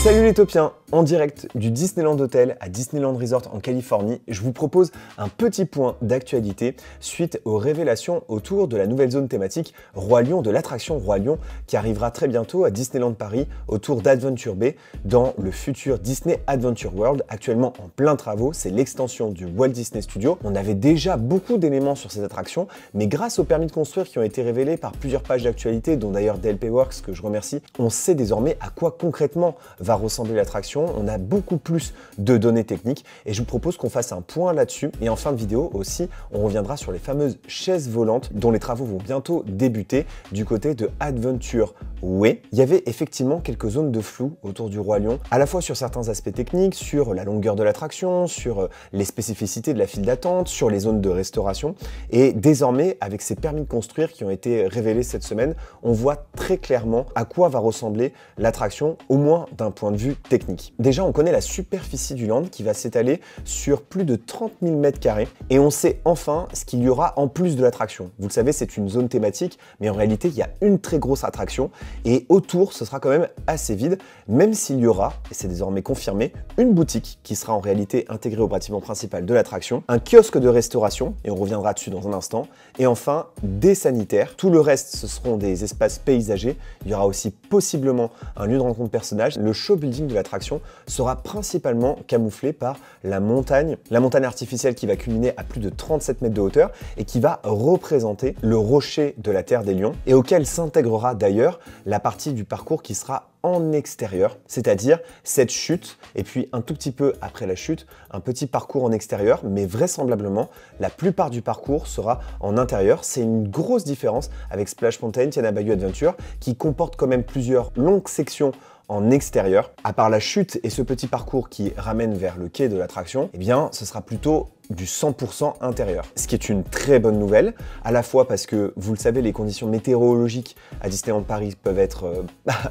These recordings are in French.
Salut les Topiens, en direct du Disneyland Hotel à Disneyland Resort en Californie, je vous propose un petit point d'actualité suite aux révélations autour de la nouvelle zone thématique Roi Lion, de l'attraction Roi Lion qui arrivera très bientôt à Disneyland Paris autour d'Adventure Bay dans le futur Disney Adventure World, actuellement en plein travaux. C'est l'extension du Walt Disney Studio. On avait déjà beaucoup d'éléments sur cette attraction, mais grâce aux permis de construire qui ont été révélés par plusieurs pages d'actualité, dont d'ailleurs DLP Works que je remercie, on sait désormais à quoi concrètement va ressembler l'attraction. On a beaucoup plus de données techniques et je vous propose qu'on fasse un point là-dessus. Et en fin de vidéo aussi, on reviendra sur les fameuses chaises volantes dont les travaux vont bientôt débuter du côté de Adventure Way. Il y avait effectivement quelques zones de flou autour du Roi Lion, à la fois sur certains aspects techniques, sur la longueur de l'attraction, sur les spécificités de la file d'attente, sur les zones de restauration. Et désormais, avec ces permis de construire qui ont été révélés cette semaine, on voit très clairement à quoi va ressembler l'attraction, au moins d'un point de vue technique. Déjà, on connaît la superficie du land qui va s'étaler sur plus de 30 000 m² et on sait enfin ce qu'il y aura en plus de l'attraction. Vous le savez, c'est une zone thématique, mais en réalité, il y a une très grosse attraction et autour, ce sera quand même assez vide, même s'il y aura, et c'est désormais confirmé, une boutique qui sera en réalité intégrée au bâtiment principal de l'attraction, un kiosque de restauration, et on reviendra dessus dans un instant, et enfin, des sanitaires. Tout le reste, ce seront des espaces paysagers. Il y aura aussi possiblement un lieu de rencontre personnage. Le show building de l'attraction sera principalement camouflé par la montagne artificielle qui va culminer à plus de 37 mètres de hauteur et qui va représenter le rocher de la Terre des Lions et auquel s'intégrera d'ailleurs la partie du parcours qui sera en extérieur, c'est-à-dire cette chute, et puis un tout petit peu après la chute, un petit parcours en extérieur, mais vraisemblablement, la plupart du parcours sera en intérieur. C'est une grosse différence avec Splash Mountain, Tiana Bayou Adventure, qui comporte quand même plusieurs longues sections en extérieur. À part la chute et ce petit parcours qui ramène vers le quai de l'attraction, eh bien, ce sera plutôt du 100% intérieur. Ce qui est une très bonne nouvelle, à la fois parce que, vous le savez, les conditions météorologiques à Disneyland Paris peuvent être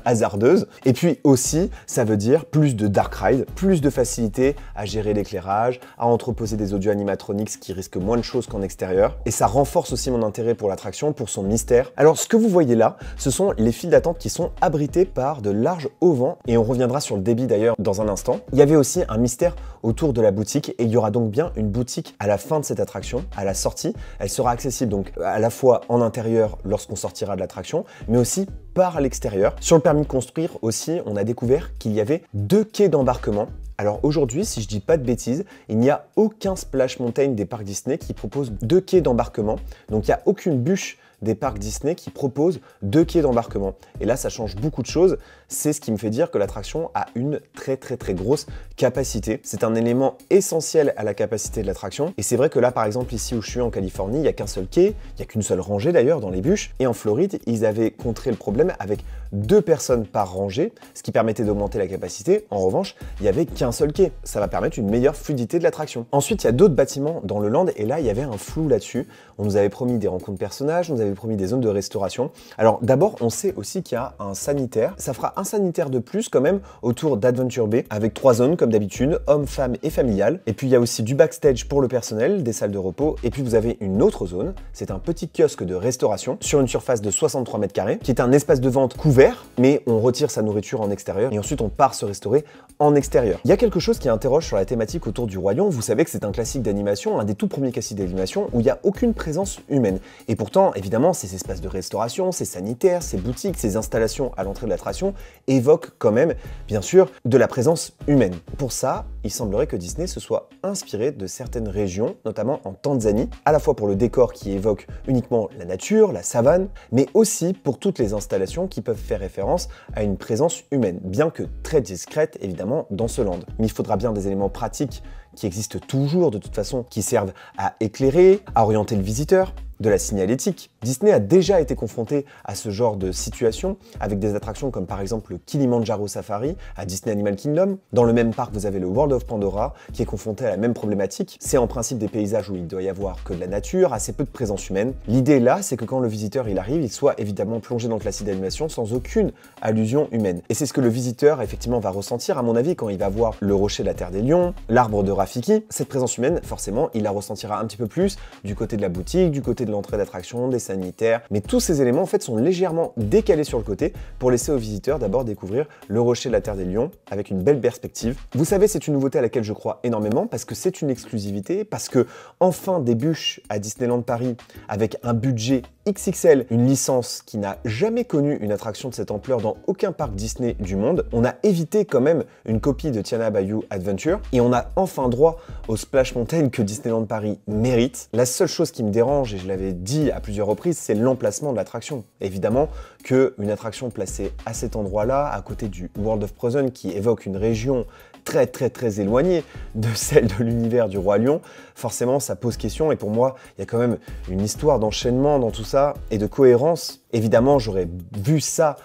hasardeuses, et puis aussi, ça veut dire plus de dark ride, plus de facilité à gérer l'éclairage, à entreposer des audio animatronics qui risquent moins de choses qu'en extérieur, et ça renforce aussi mon intérêt pour l'attraction, pour son mystère. Alors, ce que vous voyez là, ce sont les files d'attente qui sont abritées par de larges auvents, et on reviendra sur le débit d'ailleurs dans un instant. Il y avait aussi un mystère autour de la boutique, et il y aura donc bien une boutique à la fin de cette attraction, à la sortie. Elle sera accessible donc à la fois en intérieur lorsqu'on sortira de l'attraction, mais aussi par l'extérieur. Sur le permis de construire aussi, on a découvert qu'il y avait 2 quais d'embarquement. Alors aujourd'hui, si je dis pas de bêtises, il n'y a aucun Splash Mountain des parcs Disney qui propose 2 quais d'embarquement. Donc il n'y a aucune bûche des parcs Disney qui propose 2 quais d'embarquement. Et là, ça change beaucoup de choses. C'est ce qui me fait dire que l'attraction a une très grosse capacité. C'est un élément essentiel à la capacité de l'attraction. Et c'est vrai que là, par exemple, ici où je suis en Californie, il n'y a qu'un seul quai, il n'y a qu'une seule rangée d'ailleurs dans les bûches. Et en Floride, ils avaient contré le problème avec 2 personnes par rangée, ce qui permettait d'augmenter la capacité. En revanche, il n'y avait qu'un seul quai. Ça va permettre une meilleure fluidité de l'attraction. Ensuite, il y a d'autres bâtiments dans le land et là, il y avait un flou là-dessus. On nous avait promis des rencontres personnages, on nous avait promis des zones de restauration. Alors d'abord, on sait aussi qu'il y a un sanitaire. Ça fera un sanitaire de plus quand même autour d'Adventure Bay avec 3 zones comme d'habitude, hommes, femmes et familiales. Et puis il y a aussi du backstage pour le personnel, des salles de repos. Et puis vous avez une autre zone, c'est un petit kiosque de restauration sur une surface de 63 m² qui est un espace de vente couvert, mais on retire sa nourriture en extérieur et ensuite on part se restaurer en extérieur. Il y a quelque chose qui interroge sur la thématique autour du Roi Lion. Vous savez que c'est un classique d'animation, un des tout premiers classiques d'animation où il n'y a aucune présence humaine. Et pourtant, évidemment, ces espaces de restauration, ces sanitaires, ces boutiques, ces installations à l'entrée de l'attraction évoquent quand même, bien sûr, de la présence humaine. Pour ça, il semblerait que Disney se soit inspiré de certaines régions, notamment en Tanzanie, à la fois pour le décor qui évoque uniquement la nature, la savane, mais aussi pour toutes les installations qui peuvent faire référence à une présence humaine, bien que très discrète, évidemment, dans ce land. Mais il faudra bien des éléments pratiques qui existent toujours de toute façon, qui servent à éclairer, à orienter le visiteur, de la signalétique. Disney a déjà été confronté à ce genre de situation avec des attractions comme par exemple le Kilimanjaro Safari à Disney Animal Kingdom. Dans le même parc, vous avez le World of Pandora qui est confronté à la même problématique. C'est en principe des paysages où il doit y avoir que de la nature, assez peu de présence humaine. L'idée là, c'est que quand le visiteur il arrive, il soit évidemment plongé dans le classique d'animation sans aucune allusion humaine. Et c'est ce que le visiteur effectivement va ressentir à mon avis quand il va voir le rocher de la Terre des Lions, l'arbre de Rafiki. Cette présence humaine, forcément, il la ressentira un petit peu plus du côté de la boutique, du côté de l'entrée d'attraction, des sanitaires, mais tous ces éléments en fait sont légèrement décalés sur le côté pour laisser aux visiteurs d'abord découvrir le rocher de la Terre des Lions avec une belle perspective. Vous savez, c'est une nouveauté à laquelle je crois énormément parce que c'est une exclusivité, parce que enfin débouche à Disneyland Paris avec un budget XXL, une licence qui n'a jamais connu une attraction de cette ampleur dans aucun parc Disney du monde. On a évité quand même une copie de Tiana Bayou Adventure et on a enfin droit au Splash Mountain que Disneyland Paris mérite. La seule chose qui me dérange, et je l'avais dit à plusieurs reprises, c'est l'emplacement de l'attraction. Évidemment qu'une attraction placée à cet endroit-là, à côté du World of Frozen qui évoque une région très éloignée de celle de l'univers du Roi Lion, forcément ça pose question et pour moi il y a quand même une histoire d'enchaînement dans tout ça et de cohérence. Évidemment j'aurais vu ça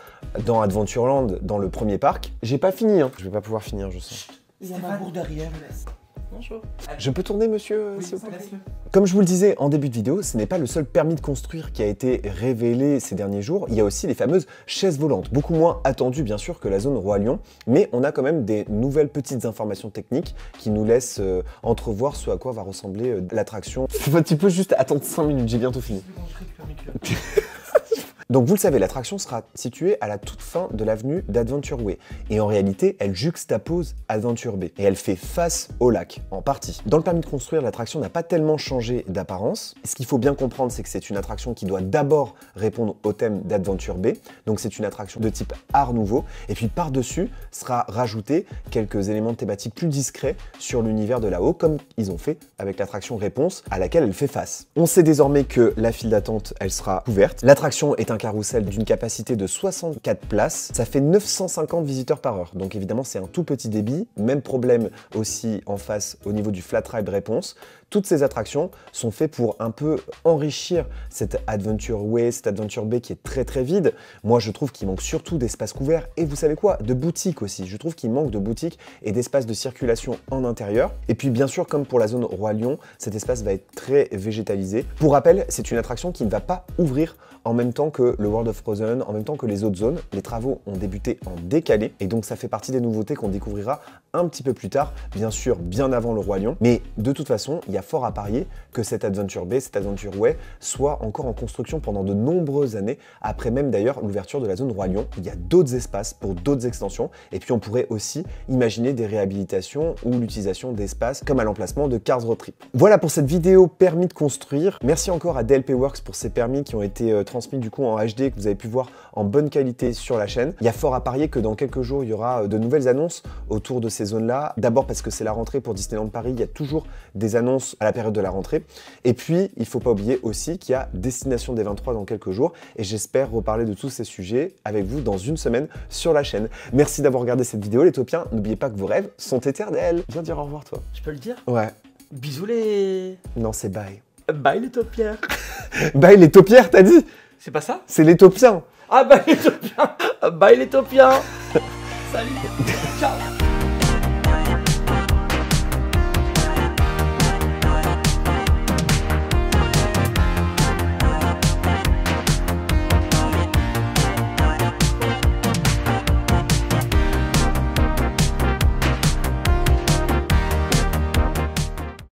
dans Adventureland, dans le premier parc. J'ai pas fini, hein. Je vais pas pouvoir finir, je sens. Il y a ma bourre derrière, laisse. Bonjour. Je peux tourner, monsieur, Oui, s'il vous plaît ? laisse-le. Comme je vous le disais en début de vidéo, ce n'est pas le seul permis de construire qui a été révélé ces derniers jours. Il y a aussi les fameuses chaises volantes, beaucoup moins attendues bien sûr que la zone Roi Lion, mais on a quand même des nouvelles petites informations techniques qui nous laissent entrevoir ce à quoi va ressembler l'attraction. Tu peux juste attendre 5 minutes, j'ai bientôt fini. Je récupère mes culottes. Donc vous le savez, l'attraction sera située à la toute fin de l'avenue d'Adventure Way. Et en réalité, elle juxtapose Adventure Bay. Et elle fait face au lac, en partie. Dans le permis de construire, l'attraction n'a pas tellement changé d'apparence. Ce qu'il faut bien comprendre, c'est que c'est une attraction qui doit d'abord répondre au thème d'Adventure Bay. Donc c'est une attraction de type Art Nouveau. Et puis par-dessus sera rajouté quelques éléments thématiques plus discrets sur l'univers de là-haut, comme ils ont fait avec l'attraction Réponse, à laquelle elle fait face. On sait désormais que la file d'attente, elle sera couverte. L'attraction est un carrousel d'une capacité de 64 places. Ça fait 950 visiteurs par heure. Donc évidemment, c'est un tout petit débit. Même problème aussi en face au niveau du Flat Ride Réponse. Toutes ces attractions sont faites pour un peu enrichir cette Adventure Way, cette Adventure Bay qui est très vide. Moi, je trouve qu'il manque surtout d'espace couvert et vous savez quoi, de boutiques aussi. Je trouve qu'il manque de boutiques et d'espace de circulation en intérieur. Et puis bien sûr, comme pour la zone Roi Lion, cet espace va être très végétalisé. Pour rappel, c'est une attraction qui ne va pas ouvrir en même temps que le World of Frozen, en même temps que les autres zones. Les travaux ont débuté en décalé et donc ça fait partie des nouveautés qu'on découvrira un petit peu plus tard, bien sûr bien avant le Roi Lion. Mais de toute façon, il y a fort à parier que cette Adventure Bay, cette Adventure Way soit encore en construction pendant de nombreuses années, après même d'ailleurs l'ouverture de la zone Roi Lion. Il y a d'autres espaces pour d'autres extensions et puis on pourrait aussi imaginer des réhabilitations ou l'utilisation d'espaces comme à l'emplacement de Cars Road Trip. Voilà pour cette vidéo permis de construire. Merci encore à DLP Works pour ces permis qui ont été transmis du coup en HD que vous avez pu voir en bonne qualité sur la chaîne. Il y a fort à parier que dans quelques jours, il y aura de nouvelles annonces autour de ces zones-là. D'abord parce que c'est la rentrée pour Disneyland Paris, il y a toujours des annonces à la période de la rentrée. Et puis, il ne faut pas oublier aussi qu'il y a Destination des 23 dans quelques jours et j'espère reparler de tous ces sujets avec vous dans une semaine sur la chaîne. Merci d'avoir regardé cette vidéo les Taupiens. N'oubliez pas que vos rêves sont éternels. Viens dire au revoir toi. Je peux le dire? Ouais. Bisous les... Non, c'est bye. Bye les taupières. Bye les taupières, t'as dit? C'est pas ça? C'est les taupiens. Ah bye les taupiens. Bye les taupiens. Salut. Ciao.